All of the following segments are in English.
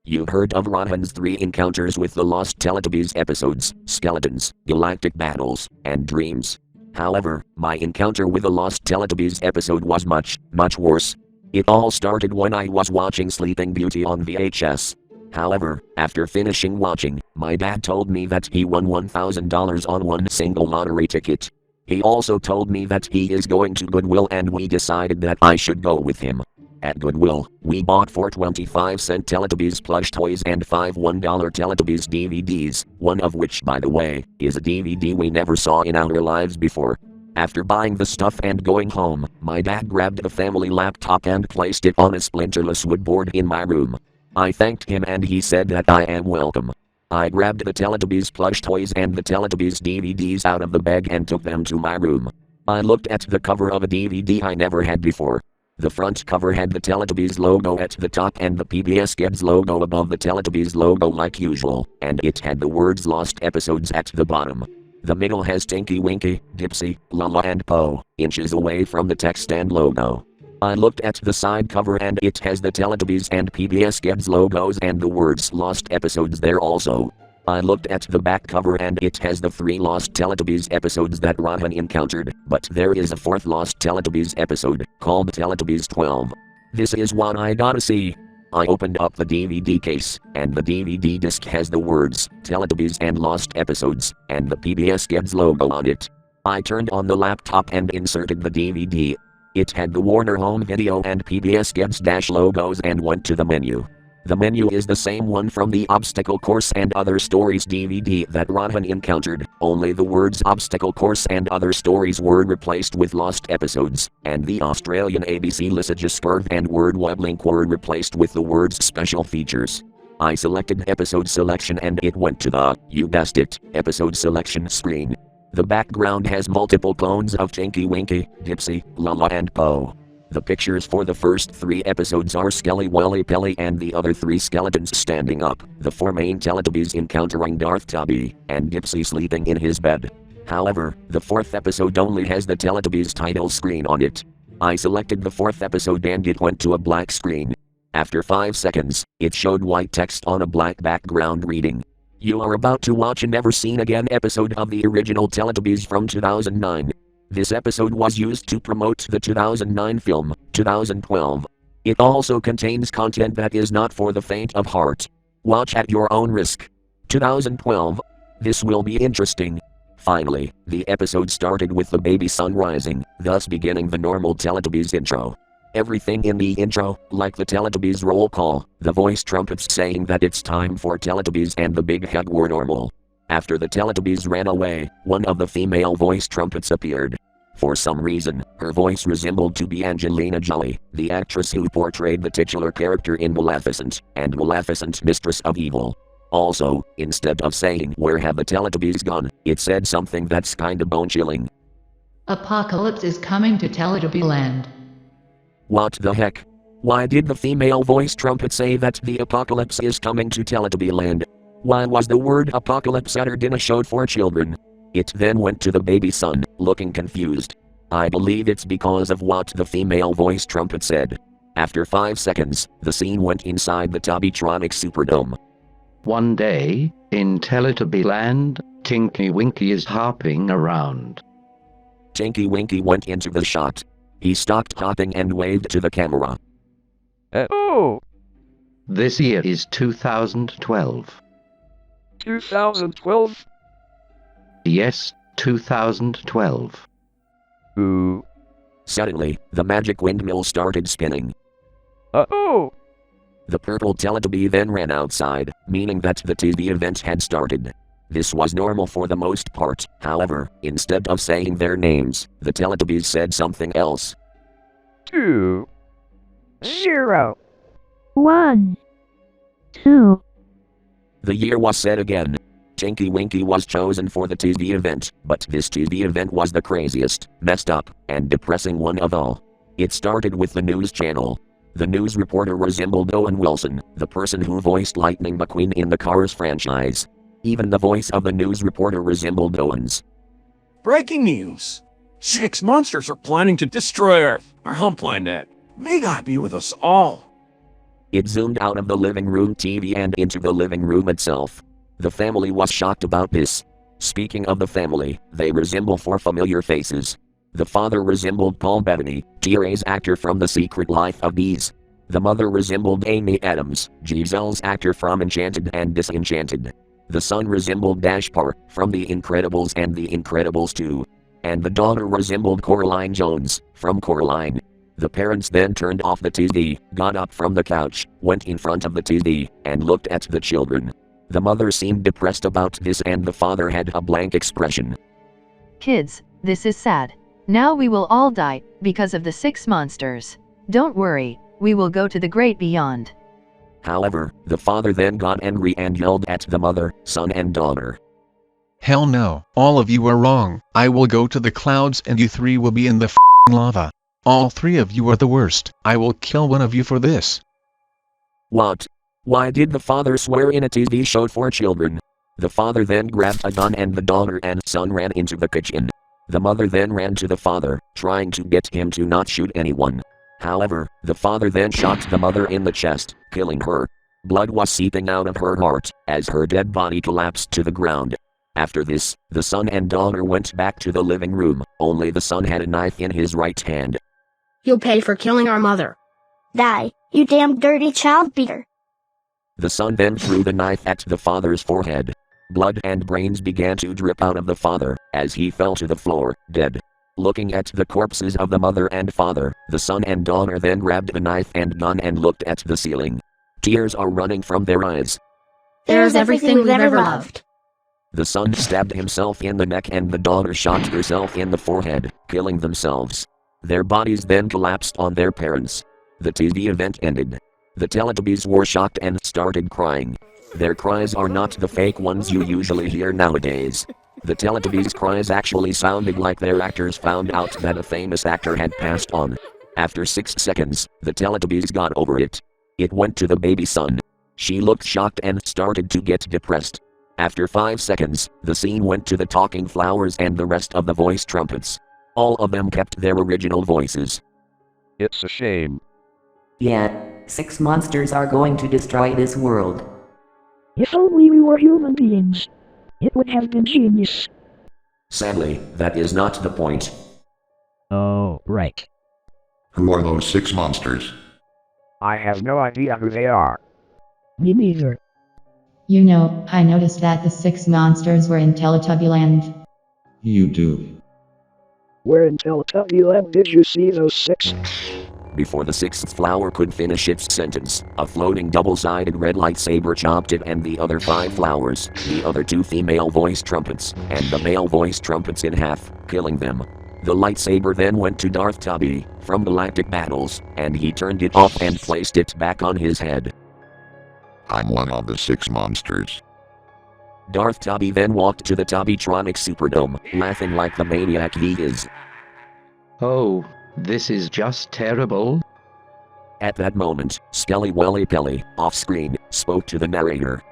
You've heard of Rohan's 3 encounters with the Lost Teletubbies episodes, Skeletons, Galactic Battles, and Dreams. However, my encounter with the Lost Teletubbies episode was much, much worse. It all started when I was watching Sleeping Beauty on VHS. However, after finishing watching, my dad told me that he won $1,000 on one single lottery ticket. He also told me that he is going to Goodwill and we decided that I should go with him. At Goodwill, we bought 4 25-cent Teletubbies plush toys and 5 $1 Teletubbies DVDs, one of which, by the way, is a DVD we never saw in our lives before. After buying the stuff and going home, my dad grabbed the family laptop and placed it on a splinterless wood board in my room. I thanked him and he said that I am welcome. I grabbed the Teletubbies plush toys and the Teletubbies DVDs out of the bag and took them to my room. I looked at the cover of a DVD I never had before. The front cover had the Teletubbies logo at the top and the PBS Kids logo above the Teletubbies logo like usual, and it had the words Lost Episodes at the bottom. The middle has Tinky Winky, Dipsy, Lala and Po, inches away from the text and logo. I looked at the side cover and it has the Teletubbies and PBS Kids logos and the words Lost Episodes there also. I looked at the back cover and it has the 3 Lost Teletubbies episodes that Rohan encountered, but there is a 4th Lost Teletubbies episode, called Teletubbies 12. This is what I gotta see. I opened up the DVD case, and the DVD disc has the words, Teletubbies and Lost Episodes, and the PBS Kids logo on it. I turned on the laptop and inserted the DVD. It had the Warner Home Video and PBS Kids logos and went to the menu. The menu is the same one from the Obstacle Course and Other Stories DVD that Rohan encountered, only the words Obstacle Course and Other Stories were replaced with Lost Episodes, and the Australian ABC Lisages Curve and word web link were replaced with the words Special Features. I selected Episode Selection and it went to the, you guessed it, Episode Selection screen. The background has multiple clones of Tinky Winky, Dipsy, Lala and Po. The pictures for the first 3 episodes are Skelly Wally Pelly and the other 3 skeletons standing up, the 4 main Teletubbies encountering Darth Tubby, and Dipsy sleeping in his bed. However, the 4th episode only has the Teletubbies title screen on it. I selected the 4th episode and it went to a black screen. After 5 seconds, it showed white text on a black background reading, "You are about to watch a Never Seen Again episode of the original Teletubbies from 2009. This episode was used to promote the 2009 film, 2012. It also contains content that is not for the faint of heart. Watch at your own risk. 2012. This will be interesting." Finally, the episode started with the baby sun rising, thus beginning the normal Teletubbies intro. Everything in the intro, like the Teletubbies roll call, the voice trumpets saying that it's time for Teletubbies and the big hug were normal. After the Teletubbies ran away, one of the female voice trumpets appeared. For some reason, her voice resembled to be Angelina Jolie, the actress who portrayed the titular character in Maleficent, and Maleficent Mistress of Evil. Also, instead of saying "Where have the Teletubbies gone?" it said something that's kinda bone-chilling. "Apocalypse is coming to Teletubbyland." What the heck? Why did the female voice trumpet say that the apocalypse is coming to Teletubbyland? Why was the word apocalypse uttered in a show for children? It then went to the baby son, looking confused. I believe it's because of what the female voice trumpet said. After 5 seconds, the scene went inside the Tubbytronic Superdome. One day, in Teletubbyland, Tinky Winky is hopping around. Tinky Winky went into the shot. He stopped hopping and waved to the camera. Oh! This year is 2012. 2012? Yes, 2012. Ooh. Suddenly, the magic windmill started spinning. Oh! The purple Teletubby then ran outside, meaning that the TV event had started. This was normal for the most part, however, instead of saying their names, the Teletubbies said something else. 2 0 1 2 The year was said again. Tinky Winky was chosen for the TV event, but this TV event was the craziest, messed up, and depressing one of all. It started with the news channel. The news reporter resembled Owen Wilson, the person who voiced Lightning McQueen in the Cars franchise. Even the voice of the news reporter resembled Owen's. Breaking news! 6 monsters are planning to destroy Earth, our home planet. May God be with us all. It zoomed out of the living room TV and into the living room itself. The family was shocked about this. Speaking of the family, they resemble four familiar faces. The father resembled Paul Bettany, TRA's actor from The Secret Life of Bees. The mother resembled Amy Adams, Giselle's actor from Enchanted and Disenchanted. The son resembled Dashpar, from The Incredibles and The Incredibles 2. And the daughter resembled Coraline Jones, from Coraline. The parents then turned off the TV, got up from the couch, went in front of the TV, and looked at the children. The mother seemed depressed about this and the father had a blank expression. Kids, this is sad. Now we will all die, because of the 6 monsters. Don't worry, we will go to the great beyond. However, the father then got angry and yelled at the mother, son and daughter. Hell no, all of you are wrong. I will go to the clouds and you 3 will be in the f***ing lava. All 3 of you are the worst. I will kill one of you for this. What? Why did the father swear in a TV show for children? The father then grabbed a gun and the daughter and son ran into the kitchen. The mother then ran to the father, trying to get him to not shoot anyone. However, the father then shot the mother in the chest, killing her. Blood was seeping out of her heart, as her dead body collapsed to the ground. After this, the son and daughter went back to the living room, only the son had a knife in his right hand. You'll pay for killing our mother. Die, you damn dirty child beater. The son then threw the knife at the father's forehead. Blood and brains began to drip out of the father, as he fell to the floor, dead. Looking at the corpses of the mother and father, the son and daughter then grabbed the knife and gun and looked at the ceiling. Tears are running from their eyes. There's everything we've ever loved. The son stabbed himself in the neck and the daughter shot herself in the forehead, killing themselves. Their bodies then collapsed on their parents. The TV event ended. The Teletubbies were shocked and started crying. Their cries are not the fake ones you usually hear nowadays. The Teletubbies' cries actually sounded like their actors found out that a famous actor had passed on. After 6 seconds, the Teletubbies got over it. It went to the baby son. She looked shocked and started to get depressed. After 5 seconds, the scene went to the talking flowers and the rest of the voice trumpets. All of them kept their original voices. It's a shame. Yeah, 6 monsters are going to destroy this world. If only we were human beings. It would have been genius. Sadly, that is not the point. Oh, right. Who are those 6 monsters? I have no idea who they are. Me neither. You know, I noticed that the 6 monsters were in Teletubbyland. You do. Where in Teletubbyland did you see those 6? Before the 6th flower could finish its sentence, a floating double-sided red lightsaber chopped it and the other 5 flowers, the other 2 female voice trumpets, and the male voice trumpets in half, killing them. The lightsaber then went to Darth Tubby, from Galactic Battles, and he turned it off and placed it back on his head. I'm one of the 6 monsters. Darth Tubby then walked to the Tubbytronic Superdome, laughing like the maniac he is. Oh, this is just terrible. At that moment, Skelly Welly Pelly, off-screen, spoke to the narrator.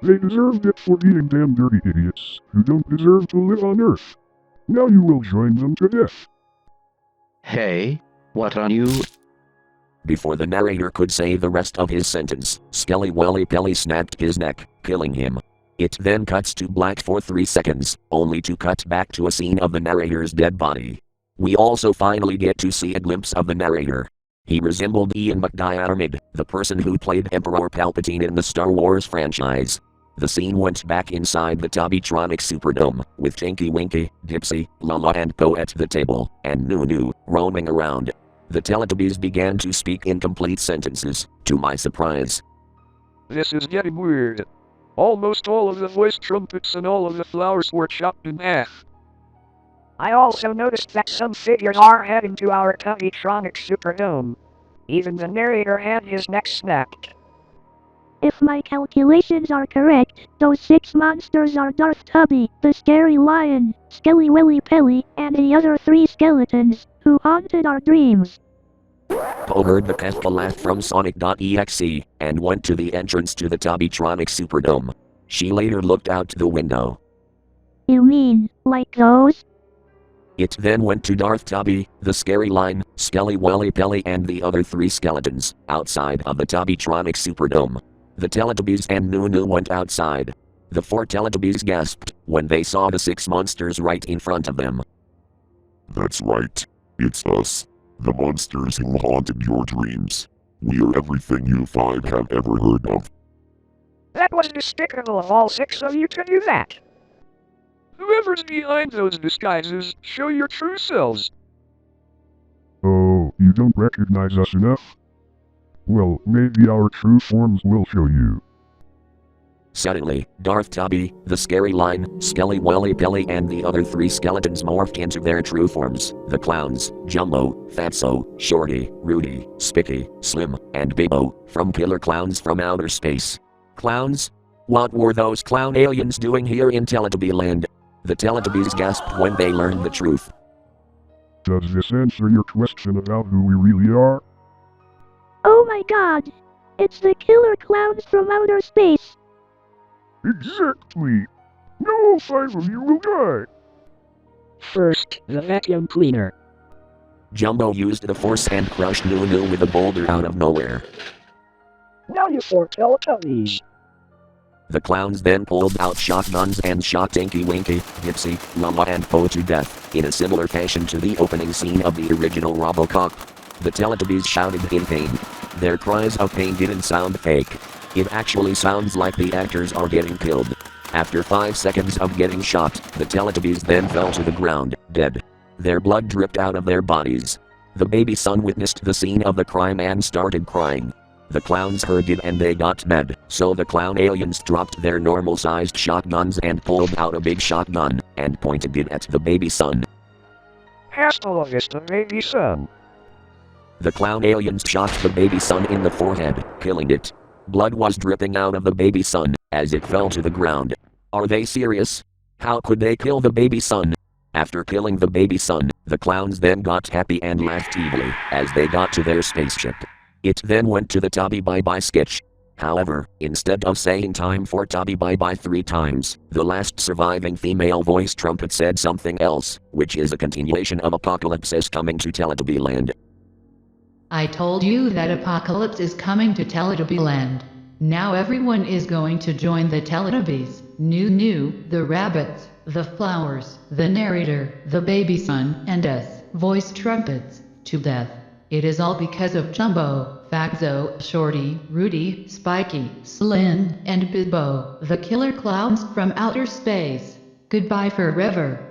They deserved it for being damn dirty idiots, who don't deserve to live on Earth. Now you will join them to death. Hey, what are you? Before the narrator could say the rest of his sentence, Skelly Welly Pelly snapped his neck, killing him. It then cuts to black for 3 seconds, only to cut back to a scene of the narrator's dead body. We also finally get to see a glimpse of the narrator. He resembled Ian McDiarmid, the person who played Emperor Palpatine in the Star Wars franchise. The scene went back inside the Tubbytronic Superdome, with Tinky Winky, Dipsy, Lala and Po at the table, and Nunu, roaming around. The Teletubbies began to speak in complete sentences, to my surprise. This is getting weird. Almost all of the voice trumpets and all of the flowers were chopped in half. I also noticed that some figures are heading to our Tubbytronic Superdome. Even the narrator had his neck snapped. If my calculations are correct, those 6 monsters are Darth Tubby, the Scary Lion, Skelly Willy Pelly, and the other 3 skeletons, who haunted our dreams. Po heard the Kefka laugh from Sonic.exe, and went to the entrance to the Tubbytronic Superdome. She later looked out the window. You mean, like those? It then went to Darth Tubby, the Scary Lion, Skelly Welly Pelly and the other 3 skeletons, outside of the Tubbytronic Superdome. The Teletubbies and Nunu went outside. The 4 Teletubbies gasped when they saw the 6 monsters right in front of them. That's right. It's us. The monsters who haunted your dreams. We are everything you 5 have ever heard of. That was despicable of all 6 of you to do that. Whoever's behind those disguises, show your true selves. Oh, you don't recognize us enough? Well, maybe our true forms will show you. Suddenly, Darth Tubby, the Scary Lion, Skelly Welly Pelly and the other 3 skeletons morphed into their true forms, the clowns, Jumbo, Fatso, Shorty, Rudy, Spicky, Slim, and Bibbo, from Killer Clowns from Outer Space. Clowns? What were those clown aliens doing here in Teletubby Land? The Teletubbies gasped when they learned the truth. Does this answer your question about who we really are? Oh my god! It's the killer clowns from outer space! Exactly! Now all 5 of you will die! First, the vacuum cleaner. Jumbo used the force and crushed Nunu with a boulder out of nowhere. Now you 4 Teletubbies. The clowns then pulled out shotguns and shot Tinky Winky, Dipsy, Luma and Po to death, in a similar fashion to the opening scene of the original RoboCop. The Teletubbies shouted in pain. Their cries of pain didn't sound fake. It actually sounds like the actors are getting killed. After 5 seconds of getting shot, the Teletubbies then fell to the ground, dead. Their blood dripped out of their bodies. The baby son witnessed the scene of the crime and started crying. The clowns heard it and they got mad, so the clown aliens dropped their normal-sized shotguns and pulled out a big shotgun, and pointed it at the baby son. Hasta la vista, baby son. The clown aliens shot the baby son in the forehead, killing it. Blood was dripping out of the baby son, as it fell to the ground. Are they serious? How could they kill the baby son? After killing the baby son, the clowns then got happy and laughed evilly, as they got to their spaceship. It then went to the Tubby Bye-Bye sketch. However, instead of saying time for Tubby Bye-Bye 3 times, the last surviving female voice trumpet said something else, which is a continuation of Apocalypse is coming to Teletubby Land. I told you that Apocalypse is coming to Teletubby Land. Now everyone is going to join the Teletubbies, Nunu, the rabbits, the flowers, the narrator, the baby son, and us, voice trumpets, to death. It is all because of Jumbo, Fatso, Shorty, Rudy, Spiky, Slim, and Bibbo, the killer clowns from outer space. Goodbye forever.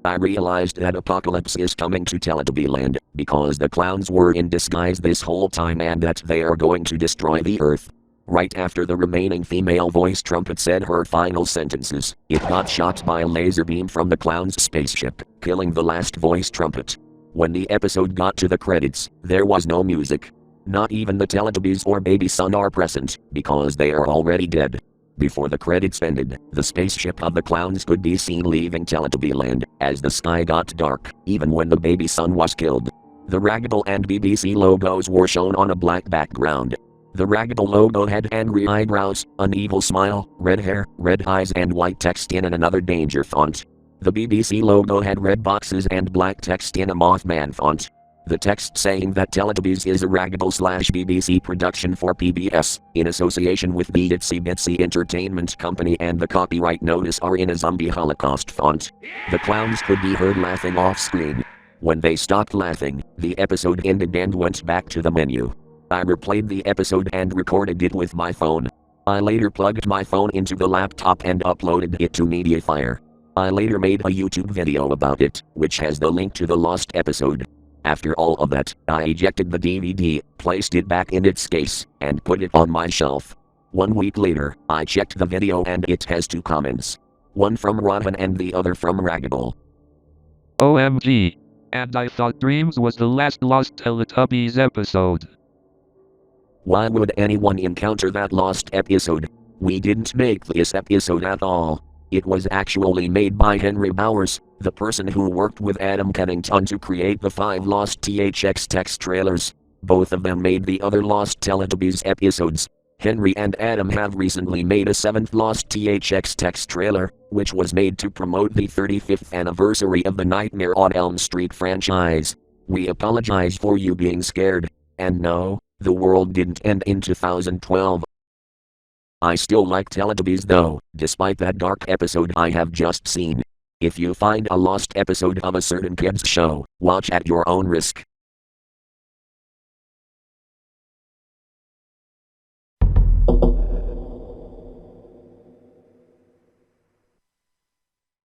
I realized that Apocalypse is coming to Teletubby Land, because the clowns were in disguise this whole time and that they are going to destroy the Earth. Right after the remaining female voice trumpet said her final sentences, it got shot by a laser beam from the clown's spaceship, killing the last voice trumpet. When the episode got to the credits, there was no music. Not even the Teletubbies or baby son are present, because they are already dead. Before the credits ended, the spaceship of the clowns could be seen leaving Teletubby Land, as the sky got dark, even when the baby son was killed. The Ragdoll and BBC logos were shown on a black background. The Ragdoll logo had angry eyebrows, an evil smile, red hair, red eyes and white text in another danger font. The BBC logo had red boxes and black text in a Mothman font. The text saying that Teletubbies is a Ragdoll/BBC production for PBS, in association with the Itsy Bitsy Entertainment Company, and the copyright notice are in a zombie holocaust font. The clowns could be heard laughing off screen. When they stopped laughing, the episode ended and went back to the menu. I replayed the episode and recorded it with my phone. I later plugged my phone into the laptop and uploaded it to Mediafire. I later made a YouTube video about it, which has the link to the lost episode. After all of that, I ejected the DVD, placed it back in its case, and put it on my shelf. 1 week later, I checked the video and it has 2 comments. One from Rodman and the other from Ragdoll. OMG. And I thought Dreams was the last Lost Teletubbies episode. Why would anyone encounter that lost episode? We didn't make this episode at all. It was actually made by Henry Bowers, the person who worked with Adam Kennington to create the 5 Lost THX text trailers. Both of them made the other Lost Teletubbies episodes. Henry and Adam have recently made a 7th Lost THX text trailer. which was made to promote the 35th anniversary of the Nightmare on Elm Street franchise. We apologize for you being scared. And no, the world didn't end in 2012. I still like Teletubbies though, despite that dark episode I have just seen. If you find a lost episode of a certain kids show, watch at your own risk.